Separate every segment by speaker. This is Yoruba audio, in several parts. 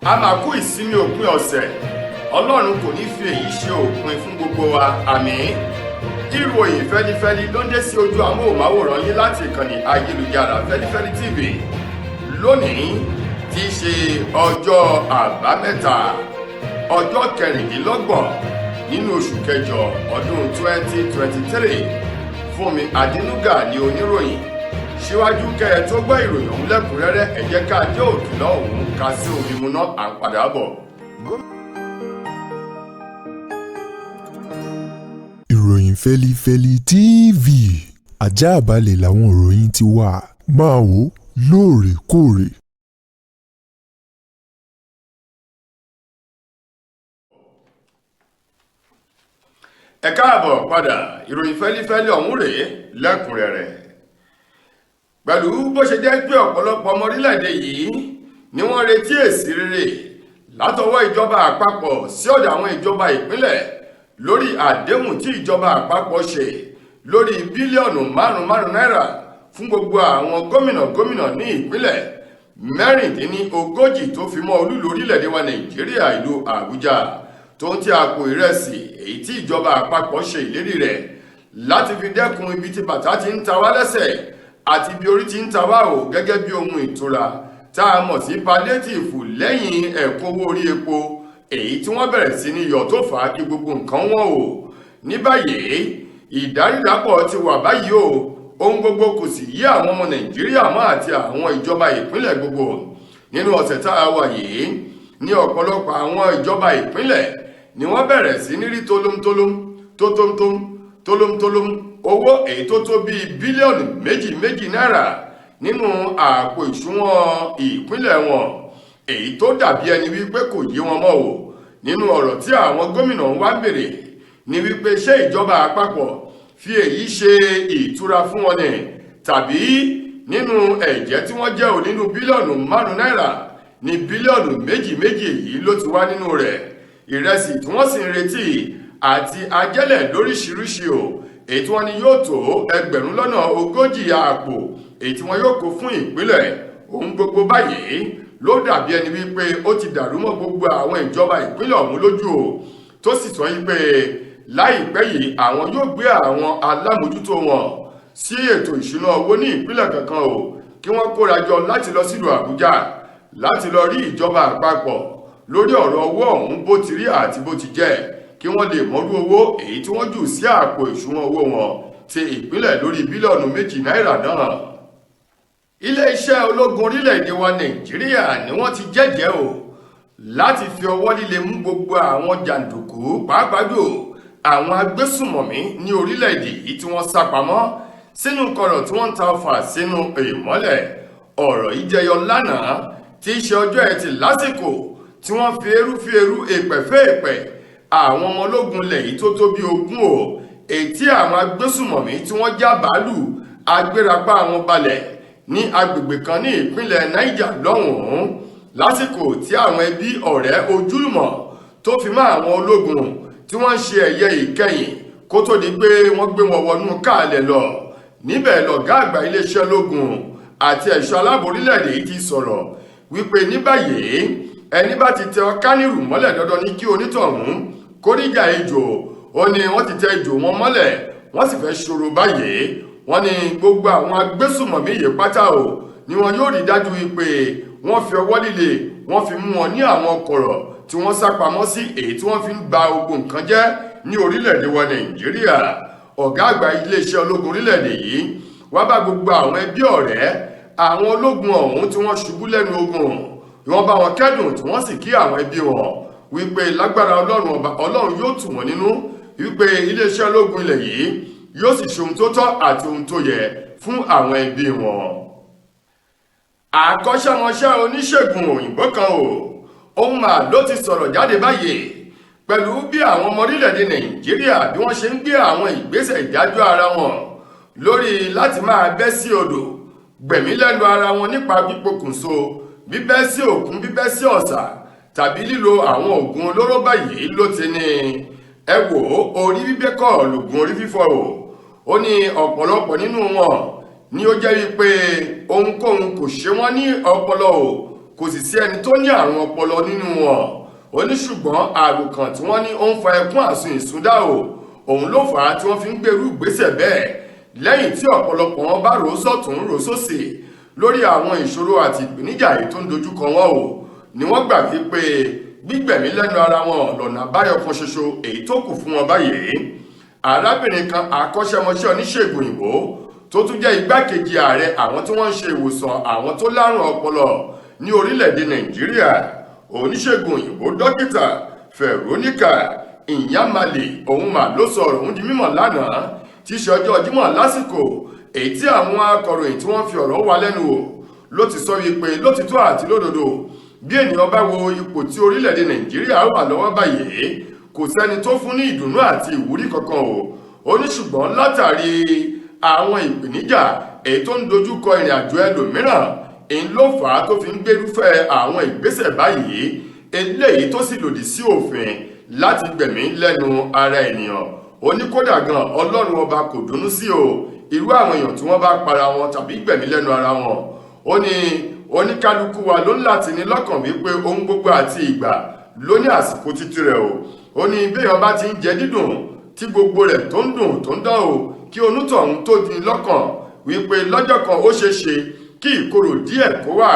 Speaker 1: A máa kú ìsinmi òpin ọ̀sẹ̀. Ọlọ́run kò ní fi èyí ṣe òpin fún gbogbo wa. Àmín. Ìròyìn fẹ́lifẹ́li ló ń dé sí ojú amóhùnmáwòrán yín láti ìkànnì ayélujára Feli-feli TV. Lónìí tí í ṣe ọjọ́ àbámẹ́ta ọjọ́ kẹrìndínlọ́gbọ̀n nínú oṣù kẹjọ ọdún 2023. Fúnmi Adínúgà ni oníròyìn. Síwájú kẹ́ ẹ tó gbọ́ ìròyìn ọ̀hún lẹ́kùnrẹ́rẹ́, ẹ jẹ́ ká dé òkìlọ̀ ọ̀hún ká sí omi mu náà à ń padà bọ̀.
Speaker 2: Ìròyìn Feli-feli TV, àjààbálẹ̀ làwọn ìròyìn ti wà, máa wò lóòrèkóòrè.
Speaker 1: Ẹ káàbọ̀ padà, ìròyìn Feli-feli ọ̀hún rèé lẹ́kùnrẹ́rẹ́. Pẹ̀lú bó ṣe jẹ́ pé ọ̀pọ̀lọpọ̀ ọmọ orílẹ̀-èdè yìí ni wọ́n retí èsì rere látọwọ́ ìjọba àpapọ̀ sí ọ̀dọ̀ àwọn ìjọba ìpínlẹ̀ lórí àdéhùn tí ìjọba àpapọ̀ ṣe lórí bílíọ̀nù márùn-ún náírà fún gbogbo àwọn gómìnà ní ìpínlẹ̀ mẹ́rìndínlógójì tó fi mọ́ olúlu orílẹ̀-èdè wa Nàìjíríà ìlú Àbújá tó ń tí àpò ìrẹsì èyí tí ìjọba àpapọ̀ ṣe ìlérí rẹ̀ láti fi dẹ́kun ibi tí bàtà ti ń ta wá lẹ́sẹ̀ àti bí orí ti ń ta wá o gẹ́gẹ́ bí ohun ìtura tá a mọ̀ sí palliative lẹ́yìn ẹ̀kúnwó orí epo èyí tí wọ́n bẹ̀rẹ̀ sí ní yọ tó fà á kí gbogbo nǹkan wọ́n o. Ní báyìí ìdárìlápọ̀ ti wà báyìí o, ohun gbogbo kò sì yí àwọn ọmọ Nàìjíríà mọ́ àti àwọn ìjọba ìpínlẹ̀ gbogbo. Nínú ọ̀sẹ̀ tá a wà yìí ní ọ̀pọ̀lọpọ̀ àwọn ìjọba ìpínlẹ̀ ni wọ́n bẹ̀rẹ̀ sí ní rí tólómtólóm owó èyí tó tó bíi bílíọ̀nù méjì náírà nínú àpò ìṣúwọ̀n ìpínlẹ̀ wọn, èyí tó dàbí ẹni wípé kò yé wọn mọ́ o. Nínú ọ̀rọ̀ tí àwọn gómìnà ń wá béèrè ni wípé ṣé ìjọba àpapọ̀ fi èyí ṣe ìtura fún wọn ni tàbí nínú ẹ̀jẹ̀ tí wọ́n jẹ́ ò nínú bílíọ̀nù márùn-ún náírà ní bílíọ̀nù méjì èyí ló ti wá nínú rẹ̀. Ìrẹsì tí wọ́n sì ń retí àti ajẹ́lẹ̀ lóríṣiríṣi o èyí tí wọ́n ní yóò tó 140 àpò èyí tí wọ́n yóò kó fún ìpínlẹ̀. Ohun gbogbo báyìí ló dàbí ẹni wípé ó ti dàrú mọ́ gbogbo àwọn ìjọba ìpínlẹ̀ ọ̀hún lójú o, tó sì sọ wípé láìpẹ́ yìí àwọn yóò gbé àwọn alámòjútó wọn sí ètò ìṣúná owó ní ìpínlẹ̀ kankan o kí wọ́n kóra jọ láti lọ sílùú Àbújá láti lọ rí ìjọba àpapọ̀ lórí ọ̀rọ̀ owó ọ̀hún bó ti rí àti bó ti jẹ́ kí wọ́n lè mọ́rú owó èyí tí wọ́n jù sí àpò ìṣúná owó wọn ti ìpínlẹ̀ lórí bílíọ̀nù méjì náírà náà. Ilé-iṣẹ́ ológun orílẹ̀-èdè wa Nàìjíríà ni wọ́n ti jẹ́jẹ́ o láti fi ọwọ́ líle mú gbogbo àwọn jàǹdùkú pàápàá jù àwọn agbésùmọ̀mí ní orílẹ̀-èdè yìí tí wọ́n sá pamọ́ sínú kọ̀rọ̀ tí wọ́n ń ta ọfà sínú ìmọ́lẹ̀. Ọ̀rọ̀ yìí jẹyọ lánàá tí í ṣe ọjọ́ Ẹtì lásìkò tí wọ́n fi eru èpẹ̀ àwọn ọmọ ológun ilẹ̀ yìí tó tó bí 20 o èyí tí àwọn agbésùmọ̀mí tí wọ́n já bàálù agbérapá àwọn balẹ̀ ní agbègbè kan ní ìpínlẹ̀ Niger lọ́hùn-ún lásìkò tí àwọn ẹbí ọ̀rẹ́ ojúlùmọ̀ tó fi mọ́ àwọn ológun tí wọ́n ń ṣe ẹ̀yẹ ìkẹyìn kó tó di pé wọ́n gbé wọn wọnú káàlẹ̀ lọ. Níbẹ̀ lọ̀gá àgbà iléeṣẹ́ ológun àti ẹ̀ṣọ́ aláàbò orílẹ̀-èdè yìí ti sọ̀rọ̀ wípé ní báyìí ẹni bá ti tẹ ọkánìrù mọ́lẹ̀ dandan ní kí onítọ̀hún kóríjà ejò. Ó ní wọ́n ti tẹ ejò wọn mọ́lẹ̀ wọ́n sì fẹ́ ṣòro báyìí. Wọ́n ní gbogbo àwọn agbésùmọ̀mí yìí pátá o ni wọn yóò rí dájú wípé wọ́n fi ọwọ́ líle wọ́n fi mú wọn ní àwọn kọ̀rọ̀ tí wọ́n sá pamọ́ sí èyí tí wọ́n fi ń ba ogun nǹkan jẹ́ ní orílẹ̀-èdè wa Nàìjíríà. Ọ̀gá àgbà iléeṣẹ́ ológun orílẹ̀-èdè yìí wá bá gbogbo àwọn ẹbí ọ̀rẹ́ àwọn ológun ọ̀hún tí wọ́n ṣubú lẹ́nu ogun, wọ́n bá wọn kẹ́dùn tí wọ́n sì kí àwọn ẹbí wọn wípé lágbára Ọlọ́run yóò tù wọ́n nínú wípé iléeṣẹ́ ológun ilẹ̀ yìí yóò sì ṣe ohun tó tọ́ àti ohun tó yẹ fún àwọn ẹbí wọn. Àkọ́ṣẹ́mọṣẹ́ oníṣègùn òyìnbó kan òun mà ló ti sọ̀rọ̀ jáde báyìí pẹ̀lú bí àwọn ọmọ orílẹ̀-èdè Nàìjíríà bí wọ́n ṣe ń gbé àwọn ìgbésẹ̀ ìdájọ́ ara wọn lórí láti máa bẹ́ sí odò gbẹ̀mí lẹ́nu ara wọn nípa pípokùnso, bíbẹ́ sí òkun, bíbẹ́ sí ọ̀sà tàbí lílo àwọn oògùn olóró báyìí ló ti ní ẹ wò orí bíbẹ́ kọ́ lògùn orí fífọ́ o. Ó ní ọ̀pọ̀lọpọ̀ nínú wọn ni ó jẹ́ wípé ohunkóhun kò ṣe wọ́n ní ọpọlọ o, kò sì sí ẹni tó ní àrùn ọpọlọ nínú wọn. Ó ní ṣùgbọ́n àròkàn tí wọ́n ní ó ń fa ẹkún àsun ìsúndá òun ló fà á tí wọ́n fi ń gbèrú ìgbésẹ̀ bẹ́ẹ̀ lẹ́yìn tí ọ̀pọ̀lọpọ̀ wọn bá rò ó sọ́tún rò ó sósì lórí àwọn ìṣòro àti ìpèníjà èyí tó ń dojúkọ wọn ni wọ́n gbà wípé gbígbẹ̀mí lẹ́nu ara wọn lọ́nà àbáyọ kan ṣoṣo èyí tó kù fún wọn báyìí. Arábìnrin kan akọ́ṣẹ́mọṣẹ́ oníṣègùn òyìnbó tó tún jẹ́ igbákejì ààrẹ àwọn tí wọ́n ń ṣe ìwòsàn àwọn tó lárùn ọpọlọ ní orílẹ̀-èdè Nàìjíríà, oníṣègùn òyìnbó dókítà Veronica Inyamale òun mà ló sọ ọ̀rọ̀ òun di mímọ̀ lánàá tí í ṣe ọjọ́ Jímọ̀ lásìkò èyí tí àwọn akọ̀ròyìn tí wọ́n fi ọ̀rọ̀ wá lẹ́nu wò ló ti sọ wípé lótìtọ́ àti lódodo bí ènìyàn bá wo ipò tí orílẹ̀-èdè Nàìjíríà wà lọ́wọ́ báyìí kò sẹ́ni tó fún ní ìdùnnú àti ìwúrí kankan ó ní ṣùgbọ́n látàrí àwọn ìpèníjà èyí tó ń dojúkọ ìrìn àjò ẹlòmíràn èyí ló fà á tó fi ń gbérúfẹ́ àwọn ìgbésẹ̀ báyìí eléyìí tó sì lòdì sí òfin láti gbẹ̀mí lẹ́nu ara ènìyàn. Ó ní kódà gan Ọlọ́run ọba kò dùnnú sí irú àwọn èèyàn tí wọ́n bá para wọn tàbí gbẹ̀mí lẹ́nu ara wọn. Ó ní oníkálukú wa ló ń láti ní lọ́kàn wípé ohun gbogbo àti ìgbà ló ní àsìkò títí rẹ̀ ó ní béèyàn bá ti ń jẹ dídùn tí gbogbo rẹ̀ tó ń dùn tó ń dán kí onítọ̀hún tó di lọ́kàn wípé lọ́jọ́ kan ó ṣeé ṣe kí ìkorò díẹ̀ kó wà.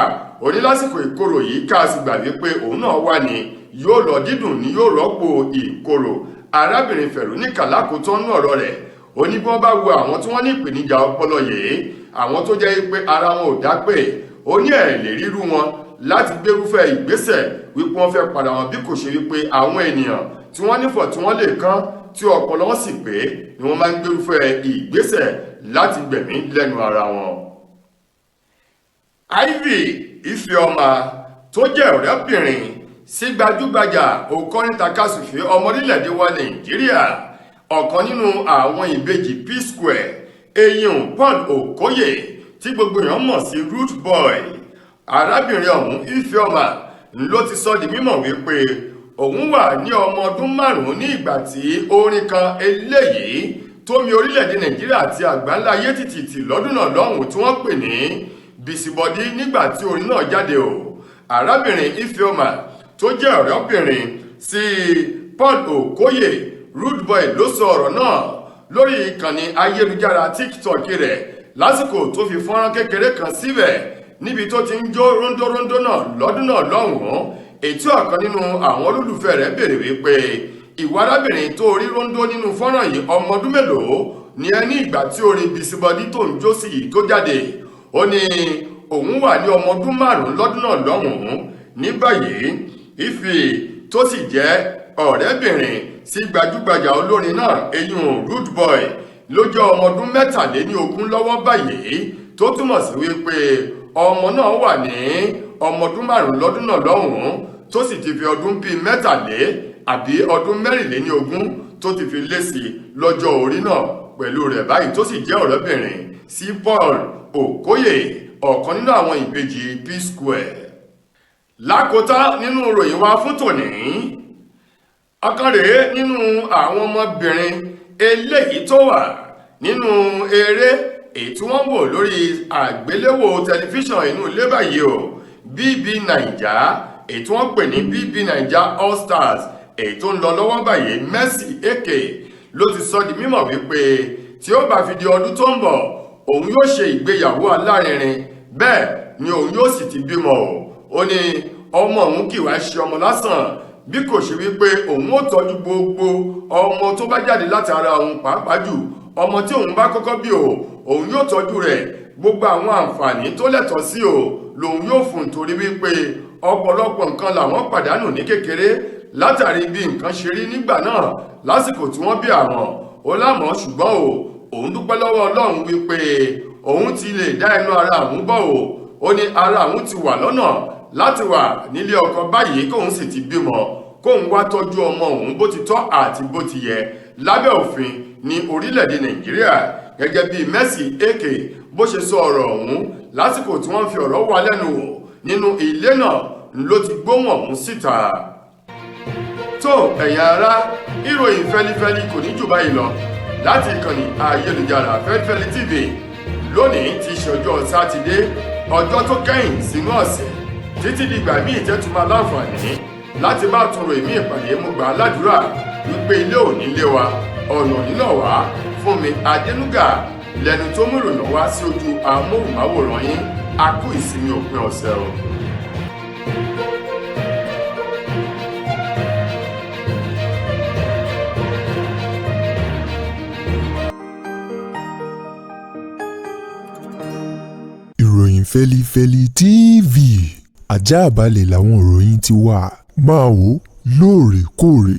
Speaker 1: Ó ní lásìkò ìkorò yìí ká sì gbà wípé òun náà wà ní yóò lọ dídùn ní yóò rọ́pò ìkorò. Arábìnrin Veronica lákòótọ́ nú ọ̀rọ̀ rẹ̀ ó ní bí wọ́n bá wo àwọn tí wọ́n ní ìpèníjà ọpọlọ yìí àwọn tó jẹ́ pé ara wọn ò dá pé ó ní ẹ̀ lè rírú wọn láti gbérúfẹ́ ìgbésẹ̀ wípé wọ́n fẹ́ padà wọn bí kò ṣe wípé àwọn ènìyàn tí wọ́n nífọ̀ tí wọ́n lè kán tí ọpọlọ wọn sì pé ni wọ́n máa ń gbérúfẹ́ ìgbésẹ̀ láti gbẹ̀mí lẹ́nu ara wọn. Ivy Ifeoma tó jẹ́ ọ̀rẹ́bìnrin sí gbajúgbajà òǹkọrin takasùfé ọmọ orílẹ̀-èdè wa Nàìjíríà ọ̀kan nínú àwọn ìbejì P-Square eyín Paul Okoye tí gbogbo èèyàn mọ̀ sí Rude Boy. Arábìnrin ọ̀hún Ifeoma ló ti sọ di mímọ̀ wípé òun wà ní ọmọ ọdún 5 ní ìgbà tí orin kan eléyìí tó mi orílẹ̀-èdè Nàìjíríà àti àgbáńlá ayé tìtìtì lọ́dún náà lọ́hùn tí wọ́n pè ní Bisibodi nígbà tí orin náà jáde Arábìnrin Ifeoma tó jẹ́ ọ̀rẹ́bìnrin sí Paul Okoye Rude Boy ló sọ ọ̀rọ̀ náà lórí ìkànnì ayélujára TikTok rẹ̀ lásìkò tó fi fọ́nrán kékeré kan síbẹ̀ níbi tó ti ń jó rondórondó náà lọ́dún náà lọ́hùn-ún ètí ọ̀kan nínú àwọn olólùfẹ́ rẹ̀ béèrè wípé ìwà arábìnrin tó rí rondó nínú fọ́nrán yìí ọmọ ọdún mélòó ni ẹ ní ìgbà tí orin Bisibodi tó ń jó sí yìí tó jáde. Ó ní òun wà ní ọmọ ọdún 5 lọ́dún náà lọ́hùn-ún. Ní báyìí Ife tó sì jẹ́ ọ̀rẹ́bìnrin sí gbajúgbajà olórin náà eyín Rude Boy ló jẹ́ ọmọ ọdún 23 lọ́wọ́ báyìí tó túmọ̀ sí wípé ọmọ náà wà ní ọmọ ọdún 5 lọ́dún náà lọ́hùn-ún tó sì ti fi ọdún bíi 23 àbí ọdún 24 tó ti fi lé sí lọ́jọ́ orí náà pẹ̀lú rẹ̀ báyìí tó sì jẹ́ ọ̀rẹ́bìnrin sí Paul Okoye ọ̀kan nínú àwọn ìbejì P-Square. Lákòótá nínú ìròyìn wa fún tòní ọ̀kan rèé nínú àwọn ọmọbìnrin eléyìí tó wà nínú eré èyí tí wọ́n wò lórí àgbéléwò tẹlifíṣàn inú ilé báyìí BB Naija èyí tí wọ́n pè ní BB Naija All Stars èyí tó ń lọ lọ́wọ́ báyìí Mercy Eke ló ti sọ di mímọ̀ wípé tí ó bá fi di ọdún tó ń bọ̀ òun yóò ṣe ìgbéyàwó alárinrin bẹ́ẹ̀ ni òun yóò sì ti bímọ ó ní ọmọ òun kì wá ṣe ọmọ lásán bí kò ṣe wípé òun ó tọ́jú gbogbo ọmọ tó bá jáde láti ara òun pàápàá jù ọmọ tí òun bá kọ́kọ́ bí òun yóò tọ́jú rẹ̀ gbogbo àwọn àǹfààní tó lẹ́tọ̀ọ́ sí lòun yóò fún torí wípé ọ̀pọ̀lọpọ̀ nǹkan làwọn pàdánù ní kékeré látàrí bí nǹkan ṣe rí nígbà náà lásìkò tí wọ́n bí àwọn ó lámọ̀ ṣùgbọ́n òun dúpẹ́ lọ́wọ́ Ọlọ́run wípé òun ti lè dá ẹnu ara òun bọ̀ ó ní ara òun ti wà lọ́nà láti wà nílé ọkọ báyìí kóun sì ti bímọ kóun wá tọ́jú ọmọ òun bó ti tọ́ àti bó ti yẹ lábẹ́ òfin ní orílẹ̀-èdè Nàìjíríà gẹ́gẹ́ bí Mercy Eke bó ṣe sọ ọ̀rọ̀ ọ̀hún lásìkò tí wọ́n fi ọ̀rọ̀ wá lẹ́nu wò nínú ilé náà ló ti gbóhùn ọ̀hún síta. tó ẹ̀yin ará ìròyìn fẹ́lifẹ́li kò ní jù báyìí lọ láti ìkànnì ayélujára Feli-feli TV lónìí ti ṣe ọjọ́ sátidé ọjọ́ tó kẹ́yìn sínú ọ̀sẹ̀ títí dìgbà míì tẹ́tù máa láǹfààní láti bá tún ròyìn míì pàdé mú gbà ládùúrà wípé ilé ò ní lé wa ọ̀nà nílò wá fún mi Adénúgà lẹ́nu tó mú ìròyìn wá sí ojú amóhùnmáwòrán yín a kú ìsinmi òpin ọ̀sẹ̀ o.
Speaker 2: Ìròyìn Feli-feli TV àjààbálẹ̀ làwọn ìròyìn ti wà máa wò lóòrèkóòrè.